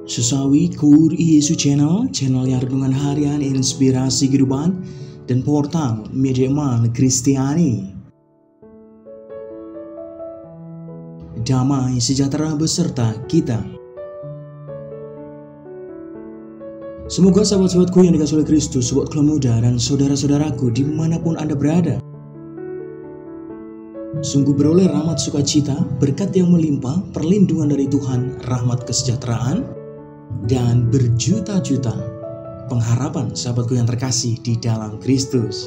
Sesawi Kur Yesus Channel yang renungan harian inspirasi kehidupan dan portal Mediaman Kristiani. Damai sejahtera beserta kita. Semoga sahabat-sahabatku yang dikasihi oleh Kristus, sobat Klemuda dan saudara-saudaraku dimanapun Anda berada, sungguh beroleh rahmat sukacita, berkat yang melimpah, perlindungan dari Tuhan, rahmat kesejahteraan, dan berjuta-juta pengharapan sahabatku yang terkasih di dalam Kristus.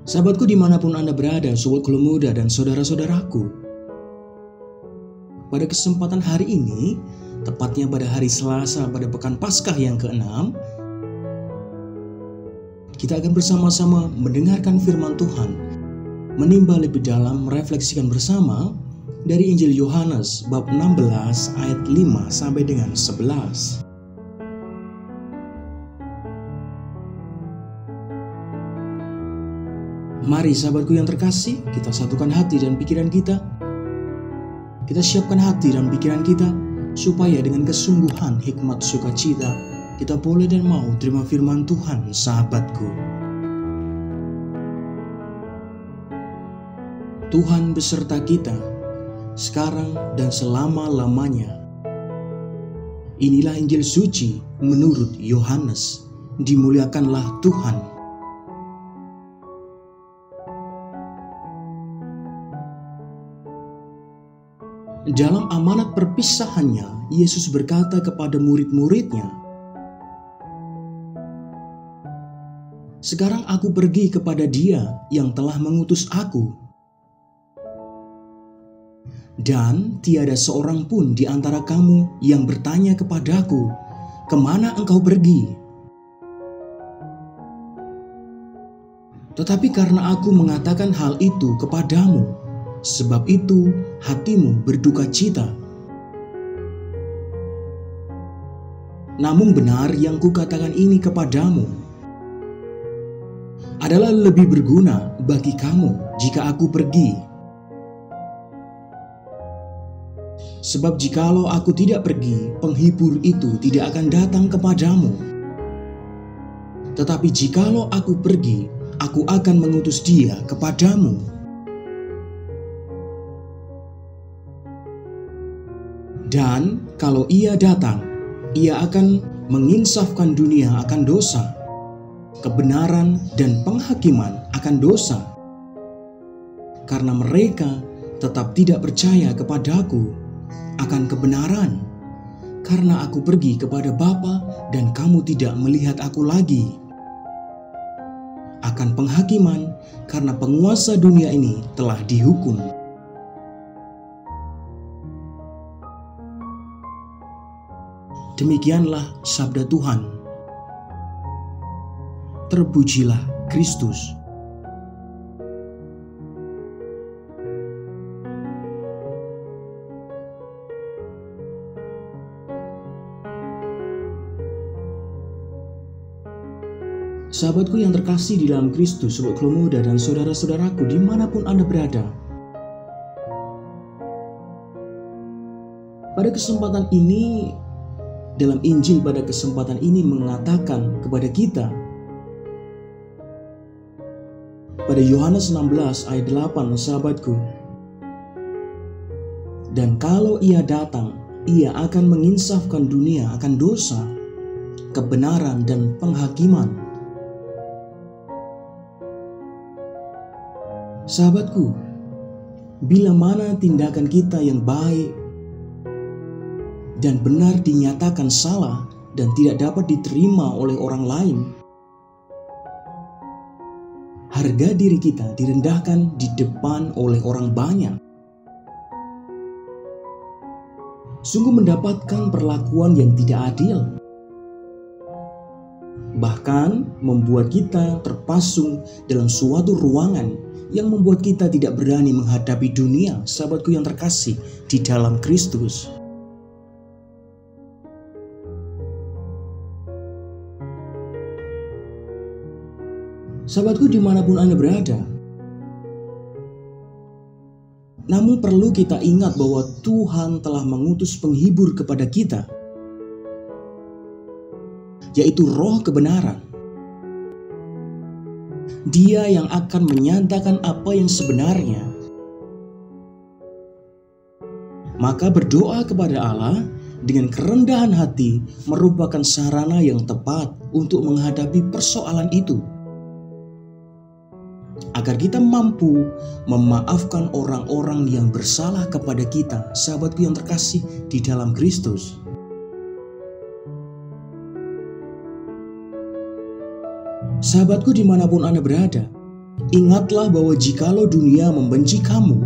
Sahabatku dimanapun Anda berada, sobat Klemuda dan saudara-saudaraku, pada kesempatan hari ini, tepatnya pada hari Selasa pada pekan Paskah yang ke-6, kita akan bersama-sama mendengarkan firman Tuhan, menimba lebih dalam, merefleksikan bersama dari Injil Yohanes bab 16 ayat 5 sampai dengan 11. Mari sahabatku yang terkasih, kita satukan hati dan pikiran kita. Kita siapkan hati dan pikiran kita supaya dengan kesungguhan, hikmat, sukacita kita boleh dan mau terima firman Tuhan, sahabatku. Tuhan beserta kita, sekarang dan selama-lamanya. Inilah Injil suci menurut Yohanes. Dimuliakanlah Tuhan. Dalam amanat perpisahannya, Yesus berkata kepada murid-muridnya, "Sekarang aku pergi kepada Dia yang telah mengutus aku. Dan tiada seorang pun di antara kamu yang bertanya kepadaku, 'Kemana engkau pergi?' Tetapi karena aku mengatakan hal itu kepadamu, sebab itu hatimu berduka cita. Namun benar yang kukatakan ini kepadamu adalah lebih berguna bagi kamu jika aku pergi. Sebab jikalau aku tidak pergi, penghibur itu tidak akan datang kepadamu. Tetapi jikalau aku pergi, aku akan mengutus Dia kepadamu. Dan kalau Ia datang, Ia akan menginsafkan dunia akan dosa, kebenaran dan penghakiman akan dosa. Karena mereka tetap tidak percaya kepadaku akan kebenaran, karena aku pergi kepada Bapa dan kamu tidak melihat aku lagi. Akan penghakiman, karena penguasa dunia ini telah dihukum." Demikianlah sabda Tuhan. Terpujilah Kristus. Sahabatku yang terkasih di dalam Kristus, sobat Klemuda dan saudara-saudaraku dimanapun Anda berada, pada kesempatan ini, dalam Injil pada kesempatan ini mengatakan kepada kita pada Yohanes 16 ayat 8, sahabatku, "Dan kalau Ia datang, Ia akan menginsafkan dunia akan dosa, kebenaran dan penghakiman." Sahabatku, bila mana tindakan kita yang baik dan benar dinyatakan salah dan tidak dapat diterima oleh orang lain, harga diri kita direndahkan di depan oleh orang banyak. Sungguh mendapatkan perlakuan yang tidak adil, bahkan membuat kita terpasung dalam suatu ruangan yang membuat kita tidak berani menghadapi dunia, sahabatku yang terkasih di dalam Kristus. Sahabatku dimanapun Anda berada, Namun perlu kita ingat bahwa Tuhan telah mengutus penghibur kepada kita, yaitu Roh kebenaran. Dia yang akan menyatakan apa yang sebenarnya. Maka berdoa kepada Allah dengan kerendahan hati merupakan sarana yang tepat untuk menghadapi persoalan itu, agar kita mampu memaafkan orang-orang yang bersalah kepada kita, sahabatku yang terkasih di dalam Kristus. Sahabatku dimanapun Anda berada, ingatlah bahwa jikalau dunia membenci kamu,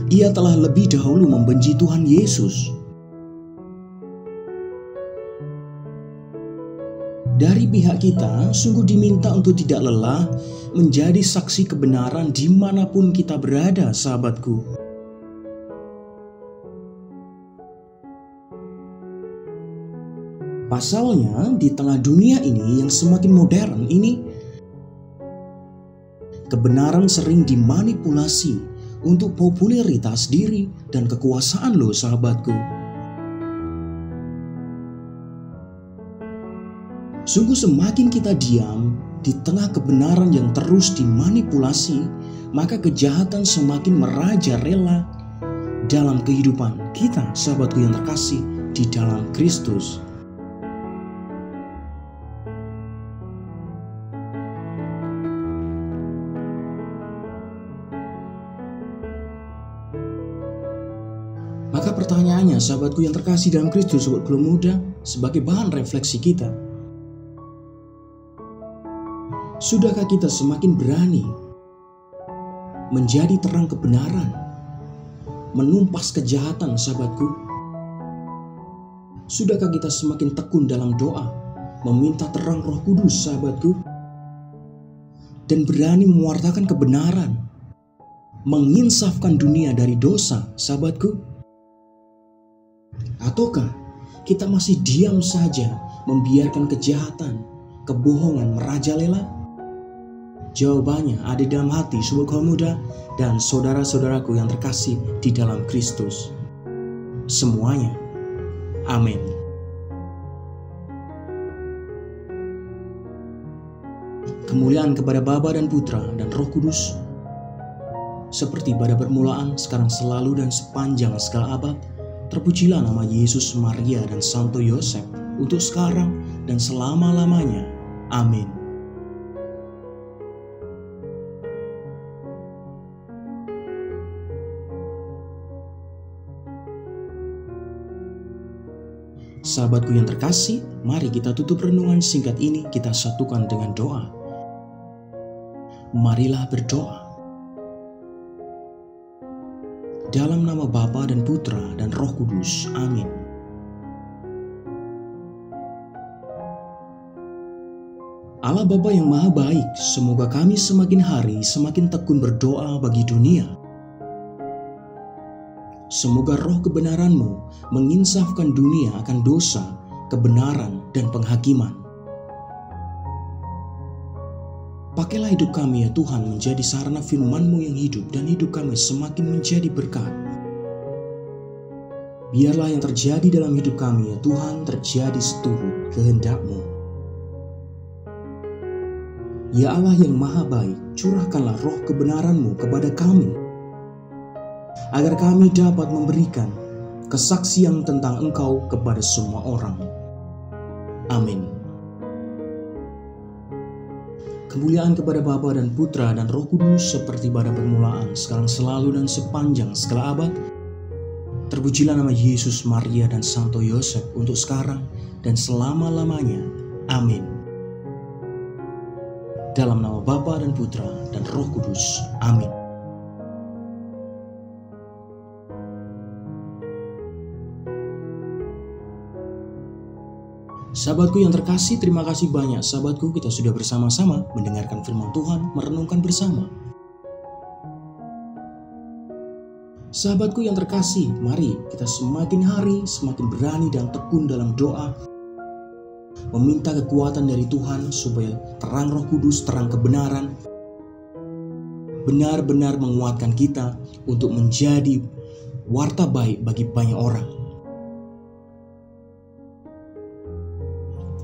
ia telah lebih dahulu membenci Tuhan Yesus. Dari pihak kita, sungguh diminta untuk tidak lelah menjadi saksi kebenaran dimanapun kita berada, sahabatku. Pasalnya, di tengah dunia ini yang semakin modern ini, kebenaran sering dimanipulasi untuk popularitas diri dan kekuasaan loh, sahabatku. Sungguh semakin kita diam di tengah kebenaran yang terus dimanipulasi, maka kejahatan semakin merajalela dalam kehidupan kita, sahabatku yang terkasih di dalam Kristus. Maka pertanyaannya, sahabatku yang terkasih dalam Kristus, sobat Glo Muda, sebagai bahan refleksi kita, sudahkah kita semakin berani menjadi terang kebenaran, menumpas kejahatan, sahabatku? Sudahkah kita semakin tekun dalam doa, meminta terang Roh Kudus, sahabatku, dan berani mewartakan kebenaran, menginsafkan dunia dari dosa, sahabatku? Ataukah kita masih diam saja membiarkan kejahatan, kebohongan merajalela? Jawabannya ada dalam hati sobat Glo Muda dan saudara-saudaraku yang terkasih di dalam Kristus. Semuanya. Amin. Kemuliaan kepada Bapa dan Putra dan Roh Kudus, seperti pada permulaan, sekarang, selalu, dan sepanjang segala abad. Terpujilah nama Yesus, Maria, dan Santo Yosef, untuk sekarang dan selama-lamanya. Amin. Sahabatku yang terkasih, mari kita tutup renungan singkat ini, kita satukan dengan doa. Marilah berdoa. Dalam nama Bapa dan Putra dan Roh Kudus. Amin. Allah Bapa yang Maha Baik, semoga kami semakin hari semakin tekun berdoa bagi dunia. Semoga roh kebenaran-Mu menginsafkan dunia akan dosa, kebenaran, dan penghakiman. Pakailah hidup kami ya Tuhan menjadi sarana firman-Mu yang hidup, dan hidup kami semakin menjadi berkat. Biarlah yang terjadi dalam hidup kami ya Tuhan terjadi seturut kehendak-Mu. Ya Allah yang Maha Baik, curahkanlah roh kebenaran-Mu kepada kami, agar kami dapat memberikan kesaksian tentang Engkau kepada semua orang. Amin. Kemuliaan kepada Bapa dan Putra dan Roh Kudus, seperti pada permulaan, sekarang, selalu, dan sepanjang segala abad. Terpujilah nama Yesus, Maria, dan Santo Yosef, untuk sekarang dan selama-lamanya. Amin. Dalam nama Bapa dan Putra dan Roh Kudus. Amin. Sahabatku yang terkasih, terima kasih banyak sahabatku, kita sudah bersama-sama mendengarkan firman Tuhan, merenungkan bersama. Sahabatku yang terkasih, mari kita semakin hari semakin berani dan tekun dalam doa, meminta kekuatan dari Tuhan supaya terang Roh Kudus, terang kebenaran, benar-benar menguatkan kita untuk menjadi warta baik bagi banyak orang.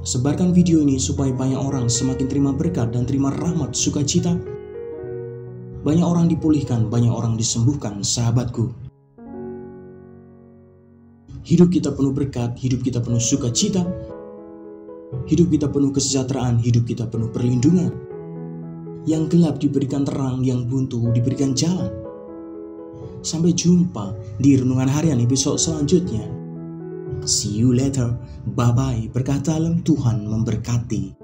Sebarkan video ini supaya banyak orang semakin terima berkat dan terima rahmat sukacita. Banyak orang dipulihkan, banyak orang disembuhkan, sahabatku. Hidup kita penuh berkat, hidup kita penuh sukacita, hidup kita penuh kesejahteraan, hidup kita penuh perlindungan. Yang gelap diberikan terang, yang buntu diberikan jalan. Sampai jumpa di renungan harian episode selanjutnya. See you later. Bye-bye. Berkat dalam Tuhan memberkati.